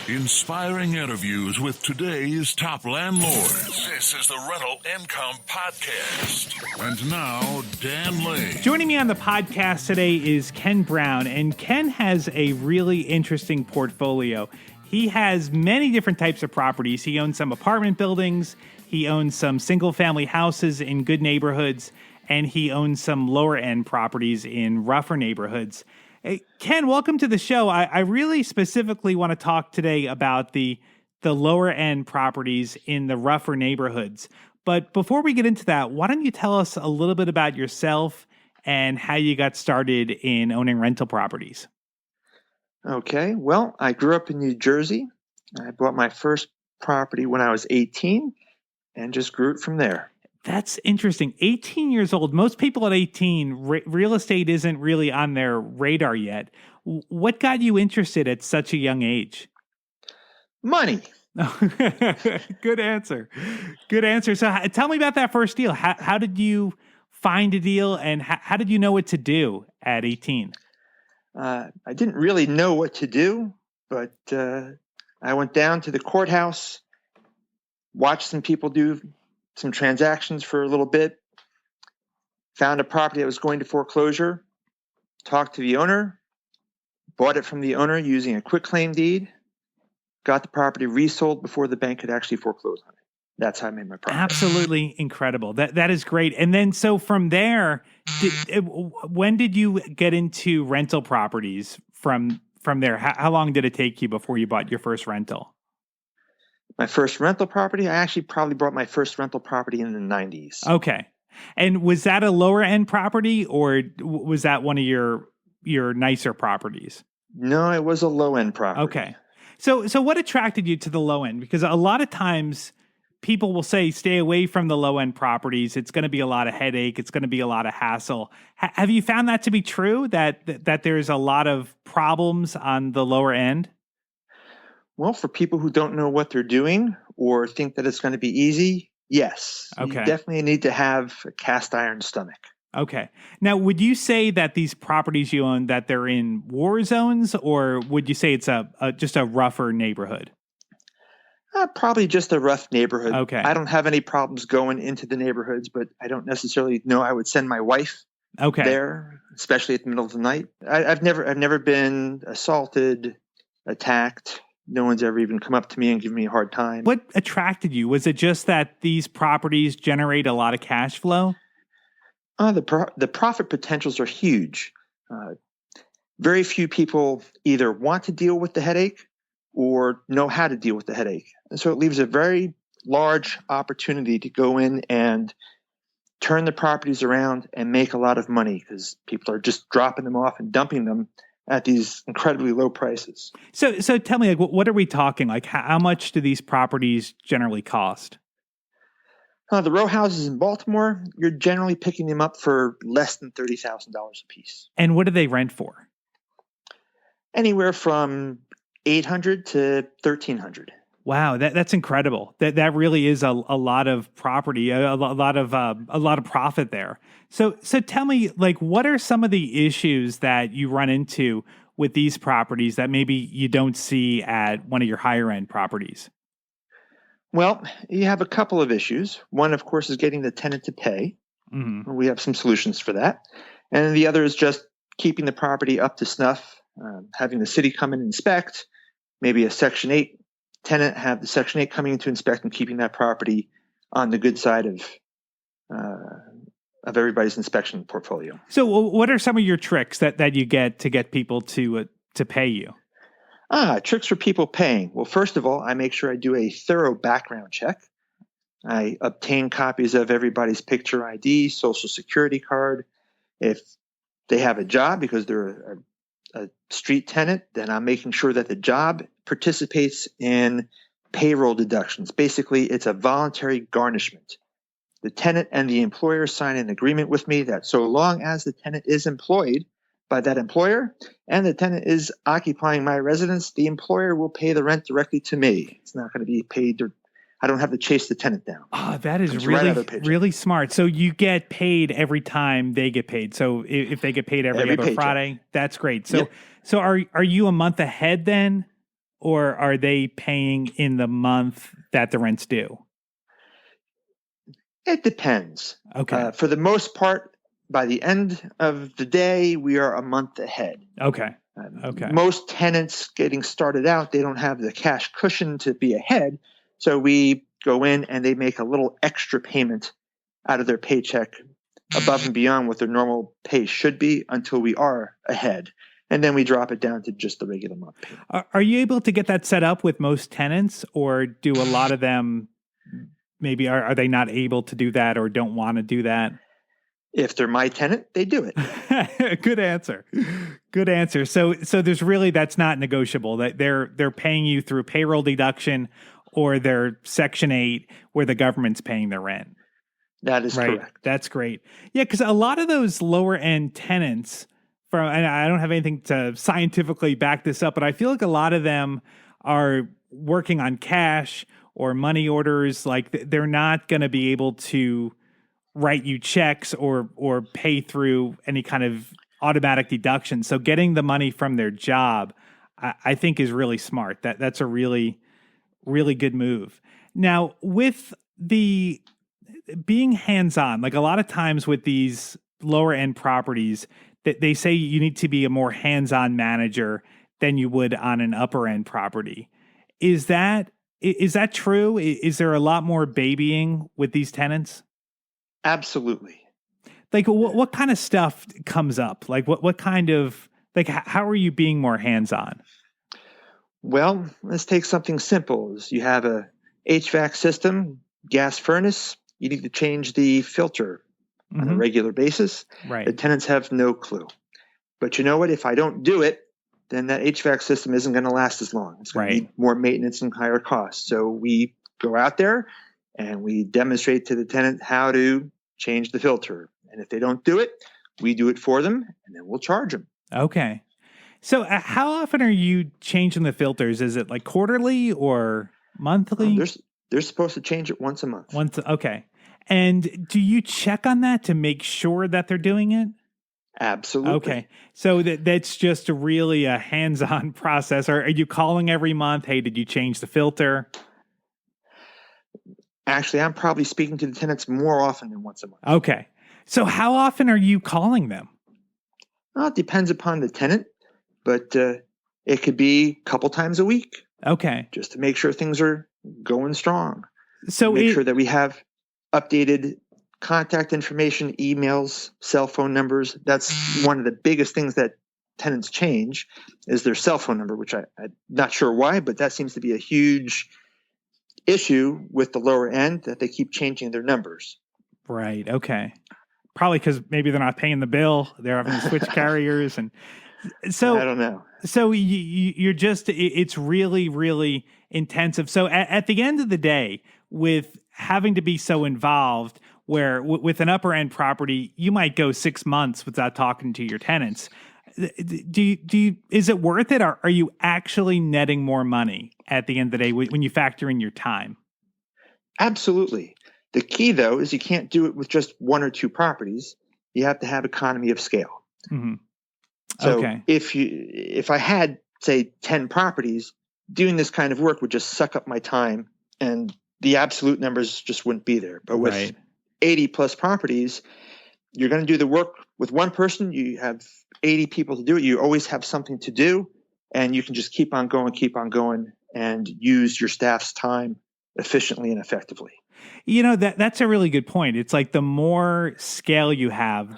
Inspiring interviews with today's top landlords. This is the Rental Income Podcast. And now, Dan Lane. Joining me on the podcast today is Ken Brown, and Ken has a really interesting portfolio. He has many different types of properties. He owns some apartment buildings, he owns some single-family houses in good neighborhoods, and he owns some lower-end properties in rougher neighborhoods. Hey, Ken, welcome to the show. I really specifically want to talk today about the lower end properties in the rougher neighborhoods. But before we get into that, why don't you tell us a little bit about yourself and how you got started in owning rental properties? Okay, well, I grew up in New Jersey. I bought my first property when I was 18 and just grew it from there. That's interesting. 18 years old. Most people at 18, real estate isn't really on their radar yet. What got you interested at such a young age? Money. Good answer. Good answer. So tell me about that first deal. How did you find a deal, and how did you know what to do at 18? I didn't really know what to do, but I went down to the courthouse, watched some people do some transactions for a little bit, found a property that was going to foreclosure, talked to the owner, bought it from the owner using a quitclaim deed, got the property resold before the bank could actually foreclose on it. That's how I made my profit. Absolutely incredible. That is great. And then, so from there, when did you get into rental properties from there? How long did it take you before you bought your first rental? My first rental property, I actually probably bought my first rental property in the 90s. Okay. And was that a lower end property, or was that one of your nicer properties? No, it was a low end property. Okay. So what attracted you to the low end? Because a lot of times people will say, stay away from the low end properties. It's going to be a lot of headache. It's going to be a lot of hassle. Have you found that to be true, that there's a lot of problems on the lower end? Well, for people who don't know what they're doing or think that it's going to be easy, yes. Okay. You definitely need to have a cast iron stomach. Okay. Now, would you say that these properties you own, that they're in war zones, or would you say it's just a rougher neighborhood? Probably just a rough neighborhood. Okay. I don't have any problems going into the neighborhoods, but I don't necessarily know I would send my wife there, especially at the middle of the night. I've never been assaulted, attacked. No one's ever even come up to me and given me a hard time. What attracted you? Was it just that these properties generate a lot of cash flow? The profit potentials are huge. Very few people either want to deal with the headache or know how to deal with the headache. And so it leaves a very large opportunity to go in and turn the properties around and make a lot of money, because people are just dropping them off and dumping them at these incredibly low prices. So tell me, what are we talking? How much do these properties generally cost? The row houses in Baltimore, you're generally picking them up for less than $30,000 a piece. And what do they rent for? Anywhere from $800 to $1,300. Wow, that's incredible. That really is a lot of property, a lot of profit there. So tell me, what are some of the issues that you run into with these properties that maybe you don't see at one of your higher end properties? Well, you have a couple of issues. One, of course, is getting the tenant to pay. Mm-hmm. We have some solutions for that. And the other is just keeping the property up to snuff, having the city come in and inspect, maybe a Section 8 tenant, have the Section 8 coming in to inspect and keeping that property on the good side of everybody's inspection portfolio. So what are some of your tricks that you get to get people to pay you? Tricks for people paying. Well, first of all, I make sure I do a thorough background check. I obtain copies of everybody's picture ID, social security card. If they have a job because they're a street tenant, then I'm making sure that the job participates in payroll deductions. Basically, it's a voluntary garnishment. The tenant and the employer sign an agreement with me that so long as the tenant is employed by that employer and the tenant is occupying my residence, the employer will pay the rent directly to me. It's not going to be paid, or I don't have to chase the tenant down. Oh, that is really smart. So you get paid every time they get paid. So if they get paid every other paycheck. Friday, that's great. So Yep. So are you a month ahead then or are they paying in the month that the rent's due? It depends. Okay. For the most part, by the end of the day, we are a month ahead. Okay. Okay. Most tenants getting started out, they don't have the cash cushion to be ahead. So we go in and they make a little extra payment out of their paycheck above and beyond what their normal pay should be until we are ahead. And then we drop it down to just the regular month payment. Are you able to get that set up with most tenants, or do a lot of them maybe are they not able to do that or don't want to do that? If they're my tenant, they do it. Good answer. Good answer. So there's really, that's not negotiable, that they're paying you through payroll deduction or their Section 8 where the government's paying their rent. That is correct. That's great. Yeah, because a lot of those lower end tenants, and I don't have anything to scientifically back this up, but I feel like a lot of them are working on cash or money orders. Like they're not going to be able to write you checks or pay through any kind of automatic deduction. So getting the money from their job, I think is really smart. That's a really, really good move. Now, with the being hands-on, like a lot of times with these lower end properties, that they say you need to be a more hands-on manager than you would on an upper end property. Is that true? Is there a lot more babying with these tenants? Absolutely. Like what kind of stuff comes up? Like what kind of, like how are you being more hands-on? Well, let's take something simple. You have a HVAC system, gas furnace, you need to change the filter on a regular basis. Right. The tenants have no clue. But you know what? If I don't do it, then that HVAC system isn't going to last as long. It's going to need more maintenance and higher costs. So we go out there and we demonstrate to the tenant how to change the filter. And if they don't do it, we do it for them and then we'll charge them. Okay. So how often are you changing the filters? Is it like quarterly or monthly? They're supposed to change it once a month. Okay. And do you check on that to make sure that they're doing it? Absolutely. Okay. So that's just really a hands-on process. Are you calling every month? Hey, did you change the filter? Actually, I'm probably speaking to the tenants more often than once a month. Okay. So how often are you calling them? Well, it depends upon the tenant, but it could be a couple times a week. Okay. Just to make sure things are going strong. So make sure that we have updated contact information, emails, cell phone numbers. That's one of the biggest things that tenants change is their cell phone number, which I'm not sure why, but that seems to be a huge issue with the lower end, that they keep changing their numbers. Right. Okay. Probably because maybe they're not paying the bill. They're having to switch carriers. And so I don't know. So you're just, it's really, really intensive. So at the end of the day, with having to be so involved, where with an upper end property, you might go 6 months without talking to your tenants. Is it worth it? Or are you actually netting more money at the end of the day when you factor in your time? Absolutely. The key, though, is you can't do it with just one or two properties. You have to have economy of scale. Mm-hmm. So okay. if I had, say, 10 properties, doing this kind of work would just suck up my time and the absolute numbers just wouldn't be there. But with 80 plus properties, you're going to do the work with one person. You have 80 people to do it. You always have something to do, and you can just keep on going and use your staff's time efficiently and effectively. You know, that's a really good point. It's like the more scale you have,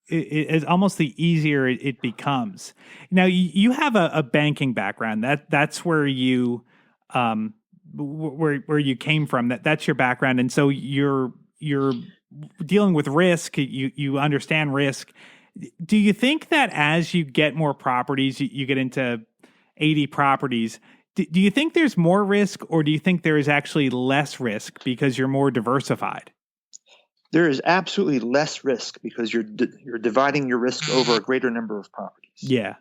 it's almost the easier it becomes. Now, you have a banking background. That's where you where you came from. That's your background, and so you're dealing with risk. You understand risk. Do you think that as you get more properties, you get into 80 properties? Do you think there's more risk, or do you think there is actually less risk because you're more diversified? There is absolutely less risk because you're dividing your risk over a greater number of properties. Yeah.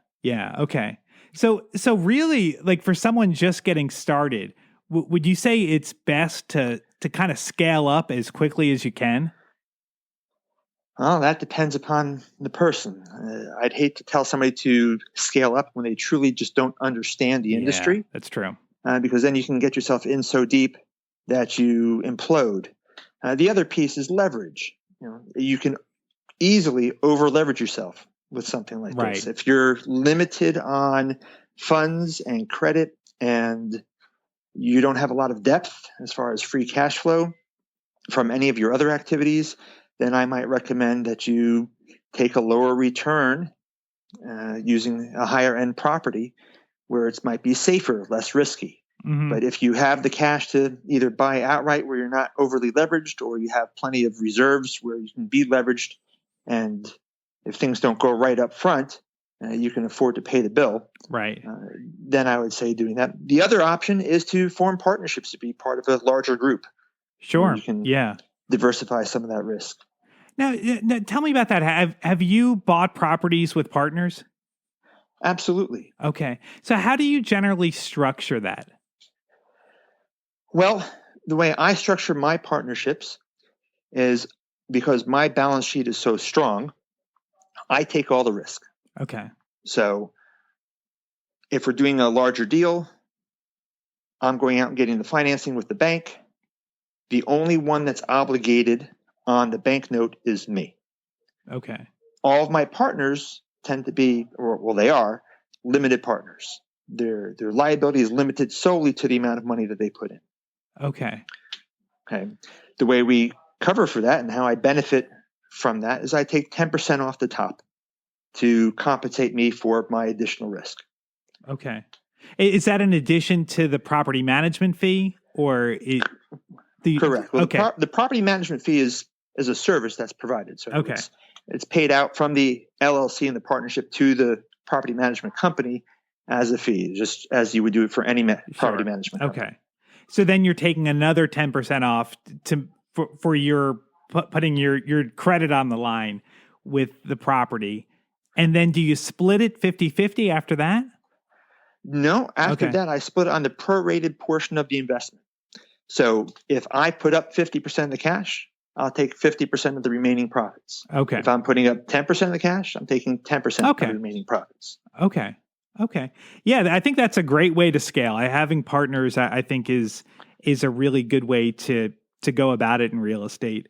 Okay. So really, like for someone just getting started, would you say it's best to kind of scale up as quickly as you can? Well, that depends upon the person. I'd hate to tell somebody to scale up when they truly just don't understand the Yeah, industry, that's true. because then you can get yourself in so deep that you implode. The other piece is leverage. You can easily over leverage yourself with something like Right. this. If you're limited on funds and credit and you don't have a lot of depth as far as free cash flow from any of your other activities, then I might recommend that you take a lower return using a higher end property where it might be safer, less risky. Hmm. But if you have the cash to either buy outright where you're not overly leveraged, or you have plenty of reserves where you can be leveraged, and if things don't go right up front, you can afford to pay the bill, Right. then I would say doing that. The other option is to form partnerships to be part of a larger group where Sure. you can Yeah. diversify some of that risk. Now, tell me about that. Have you bought properties with partners? Absolutely. Okay. So how do you generally structure that? Well, the way I structure my partnerships is because my balance sheet is so strong, I take all the risk. Okay. So if we're doing a larger deal, I'm going out and getting the financing with the bank. The only one that's obligated on the bank note is me. Okay. All of my partners tend to be, they are limited partners. Their liability is limited solely to the amount of money that they put in. Okay. Okay. The way we cover for that and how I benefit from that is I take 10% off the top to compensate me for my additional risk. Okay. Is that in addition to the property management fee, or Correct. Well, okay. the property management fee is a service that's provided. So Okay. it's paid out from the LLC and the partnership to the property management company as a fee, just as you would do it for any property management company. Okay. So then you're taking another 10% off for your putting your credit on the line with the property. And then do you split it 50-50 after that? No, after Okay. that, I split it on the prorated portion of the investment. So if I put up 50% of the cash, I'll take 50% of the remaining profits. Okay. If I'm putting up 10% of the cash, I'm taking 10% of the remaining profits. Okay. Okay. Yeah, I think that's a great way to scale. Having partners, I think, is a really good way to go about it in real estate.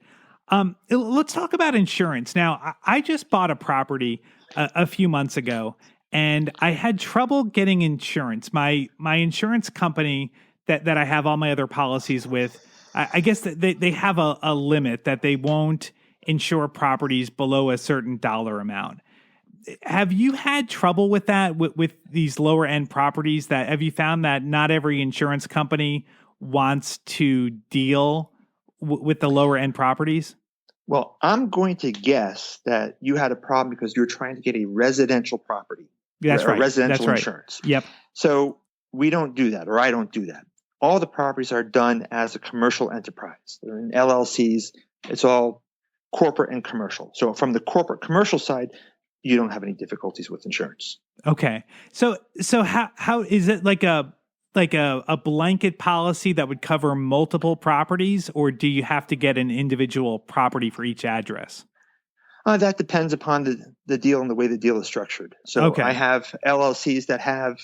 Let's talk about insurance. Now, I just bought a property a few months ago, and I had trouble getting insurance. My insurance company that I have all my other policies with, I guess that they have a limit that they won't insure properties below a certain dollar amount. Have you had trouble with that with these lower end properties? That have you found that not every insurance company wants to deal with the lower end properties? Well, I'm going to guess that you had a problem because you're trying to get a residential property. That's right. Residential That's right. insurance. Yep. So we don't do that, or I don't do that. All the properties are done as a commercial enterprise. They're in LLCs. It's all corporate and commercial. So from the corporate commercial side, you don't have any difficulties with insurance. Okay. So how is it like a blanket policy that would cover multiple properties, or do you have to get an individual property for each address? That depends upon the deal and the way the deal is structured. So Okay. I have LLCs that have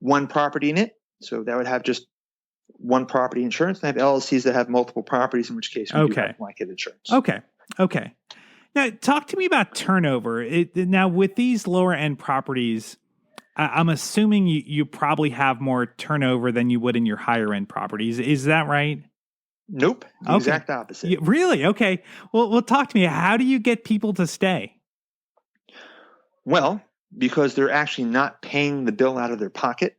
one property in it. So that would have just one property insurance. And I have LLCs that have multiple properties, in which case we do have blanket insurance. Okay. Okay. Now, talk to me about turnover. Now, with these lower end properties, I'm assuming you probably have more turnover than you would in your higher end properties. Is that right? Nope. The exact opposite. Really? Okay. Well, talk to me. How do you get people to stay? Well, because they're actually not paying the bill out of their pocket,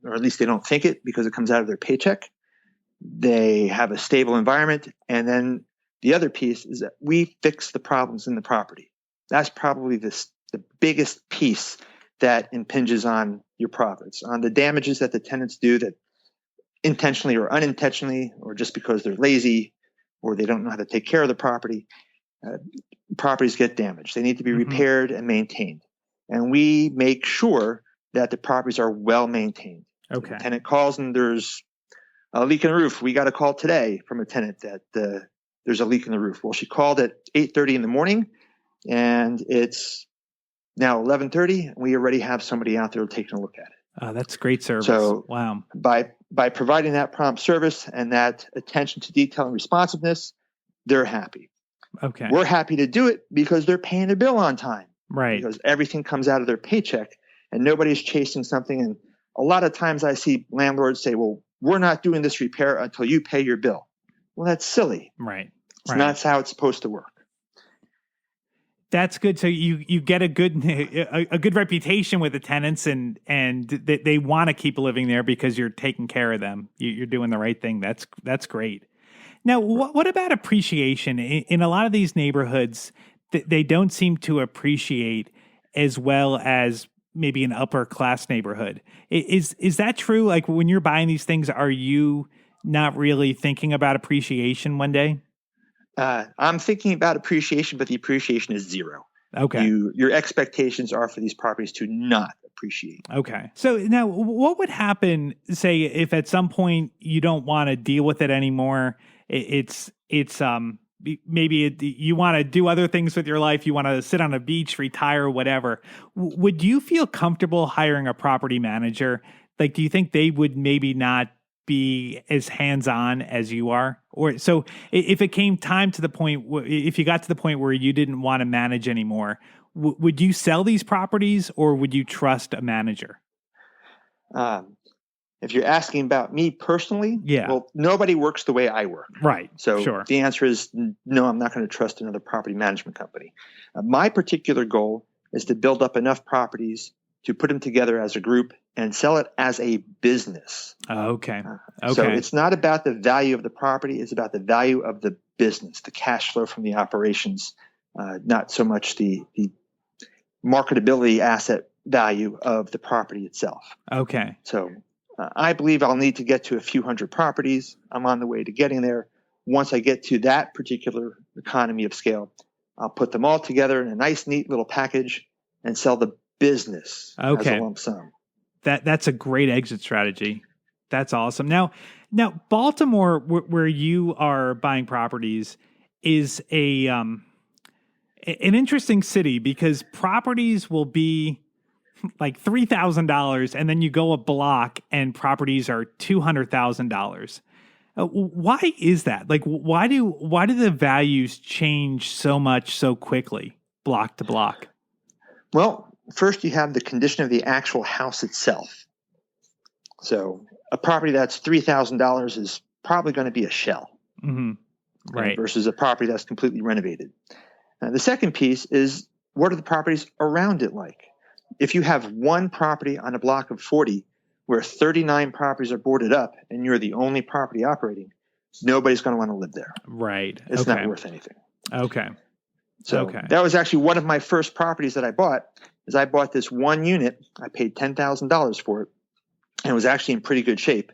or at least they don't think it because it comes out of their paycheck. They have a stable environment. And then the other piece is that we fix the problems in the property. That's probably the biggest piece that impinges on your profits, on the damages that the tenants do that intentionally or unintentionally, or just because they're lazy or they don't know how to take care of the property. Properties get damaged. They need to be repaired and maintained. And we make sure that the properties are well maintained. Okay. So the tenant calls and there's a leak in the roof. We got a call today from a tenant that there's a leak in the roof. Well, she called at 8:30 in the morning. and it's now 11:30, and we already have somebody out there taking a look at it. That's great service. So wow. By providing that prompt service and that attention to detail and responsiveness, they're happy. Okay. We're happy to do it because they're paying the bill on time. Right. Because everything comes out of their paycheck and nobody's chasing something. And a lot of times I see landlords say, well, we're not doing this repair until you pay your bill. Well, that's silly. Right. It's not how it's supposed to work. That's good. So you get a good reputation with the tenants, and they want to keep living there because you're taking care of them. You're doing the right thing. That's great. Now, what about appreciation? In a lot of these neighborhoods, they don't seem to appreciate as well as maybe an upper class neighborhood. Is that true? Like when you're buying these things, are you not really thinking about appreciation one day? I'm thinking about appreciation, but the appreciation is zero. Okay. Your expectations are for these properties to not appreciate. Okay. So now what would happen, say, if at some point you don't want to deal with it anymore? It's maybe you want to do other things with your life. You want to sit on a beach, retire, whatever. Would you feel comfortable hiring a property manager? Like, do you think they would maybe not be as hands-on as you are? Or so if it came time to the point, if you got to the point where you didn't want to manage anymore, would you sell these properties or would you trust a manager? If you're asking about me personally, well, nobody works the way I work. Right. So the answer is no, I'm not going to trust another property management company. My particular goal is to build up enough properties to put them together as a group and sell it as a business. Okay. So it's not about the value of the property. It's about the value of the business, the cash flow from the operations, not so much the marketability asset value of the property itself. Okay. So I believe I'll need to get to a few hundred properties. I'm on the way to getting there. Once I get to that particular economy of scale, I'll put them all together in a nice, neat little package and sell the business as a lump sum. That's a great exit strategy. That's awesome. Now Baltimore, where you are buying properties, is an interesting city because properties will be like $3,000, and then you go a block and properties are $200,000. Why is that? Like, why do the values change so much so quickly, block to block? Well, first you have the condition of the actual house itself. So a property that's $3,000 is probably going to be a shell, right? Versus a property that's completely renovated. The second piece is, what are the properties around it like? If you have one property on a block of 40 where 39 properties are boarded up and you're the only property operating, nobody's going to want to live there. Right. It's not worth anything. Okay. So that was actually one of my first properties that I bought. Is I bought this one unit. I paid $10,000 for it, and it was actually in pretty good shape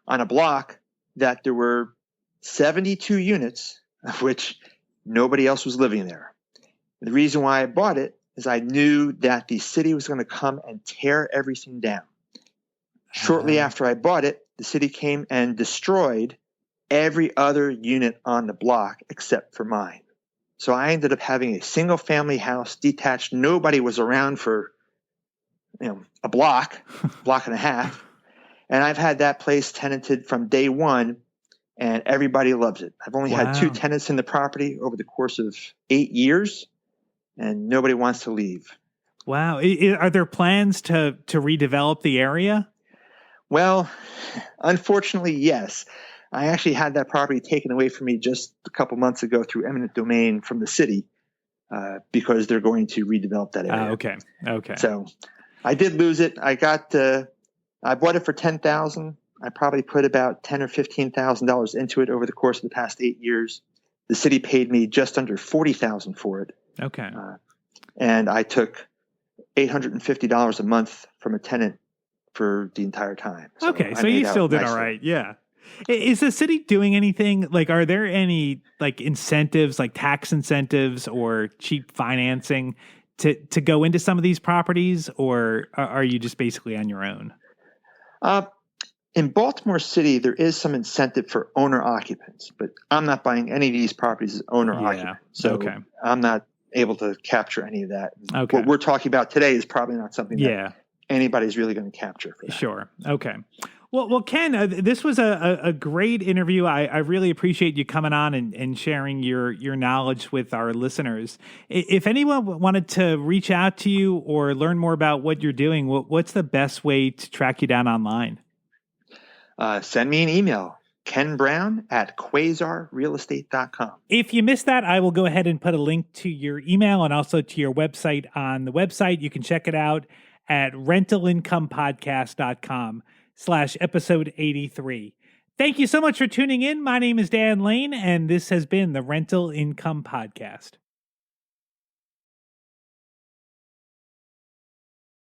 on a block that there were 72 units, of which nobody else was living there. The reason why I bought it is I knew that the city was going to come and tear everything down. Shortly after I bought it, the city came and destroyed every other unit on the block except for mine. So I ended up having a single family house, detached. Nobody was around for a block and a half. And I've had that place tenanted from day one, and everybody loves it. I've only had 2 tenants in the property over the course of 8 years, and nobody wants to leave. Wow. Are there plans to redevelop the area? Well, unfortunately, yes. I actually had that property taken away from me just a couple months ago through eminent domain from the city because they're going to redevelop that area. Okay. So I did lose it. I bought it for $10,000. I probably put about $10,000 or $15,000 into it over the course of the past 8 years. The city paid me just under $40,000 for it. Okay. And I took $850 a month from a tenant for the entire time. So you still did all right. Yeah. Is the city doing anything? Like, are there any like incentives, like tax incentives or cheap financing to go into some of these properties, or are you just basically on your own? In Baltimore City, there is some incentive for owner occupants, but I'm not buying any of these properties as owner occupants. So I'm not able to capture any of that. Okay. What we're talking about today is probably not something Yeah. that anybody's really going to capture for that. Sure. Okay. Well, Ken, this was a great interview. I really appreciate you coming on and sharing your knowledge with our listeners. If anyone wanted to reach out to you or learn more about what you're doing, what's the best way to track you down online? Send me an email, kenbrown@quasarrealestate.com. If you missed that, I will go ahead and put a link to your email and also to your website on the website. You can check it out at rentalincomepodcast.com/episode 83. Thank you so much for tuning in. My name is Dan Lane, and this has been the Rental Income Podcast.